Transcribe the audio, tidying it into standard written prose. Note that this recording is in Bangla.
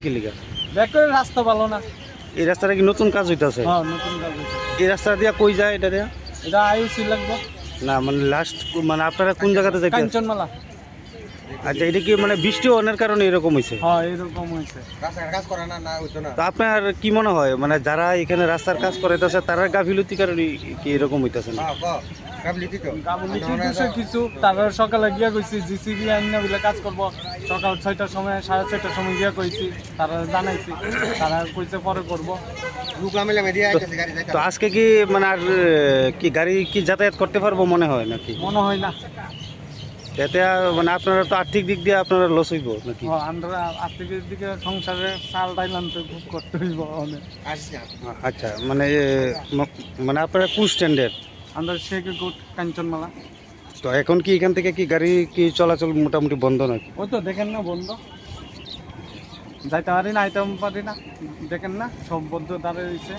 কি লিগা দেখো রাস্তা ভালো না। এই রাস্তাটা কি নতুন কাজ হইতাছে? হ্যাঁ, নতুন কাজ হচ্ছে। এই রাস্তা দিয়া কই যায় এটা দিয়া? এটা আইউসি লাগবে। না মানে লাস্ট মানে আপনারা কোন জায়গাতে যাইতেন? কাঞ্চনমালা। আচ্ছা, এটা কি মানে বৃষ্টি অনেক কারণে এরকম হইছে? হ্যাঁ, এরকম হয়েছে। রাস্তার কাজ করে না না হইতো না। তো আপনার কি মনে হয় মানে যারা এখানে রাস্তার কাজ করাইতেছে তারা গাফিলতির কারণে কি এরকম হইতাছে না? কাবলিতি তো গাবলিটি দিছে কিছু, তারপর সকালে গিয়া কইছি জিসিবি আইনা বলে কাজ করব। সকাল 6টার সময় 6:30টার সময় গিয়া কইছি, তারা জানাইছি, তারা কইছে পরে করব। লুকলা মিলে মেদিয়া আইতেছে গাড়ি যাইতে। তো আজকে কি মানে আর কি গাড়ি কি যাতায়াত করতে পারবো মনে হয় নাকি? মনে হয় না। এতে মানে আপনারা তো আর্থিক দিক দিয়ে আপনারা লস হইব নাকি? হ্যাঁ, আমরা আর্থিক দিকে সংসারে চাল ডাইল আনতে খুব করতে হইব অনেক। আসছে আচ্ছা, মানে মানে আপনারা কোন স্ট্যান্ডার্ড? আমরা শেখে গুড কাঞ্চনমালা। তো এখন কি এখান থেকে কি গাড়ি কি চলাচল মোটামুটি বন্ধ নাকি? ওই তো দেখেন না বন্ধ, যাইতে পারি না, আইতে পারি না, দেখেন না সব বন্ধ দাঁড়িয়ে রয়েছে।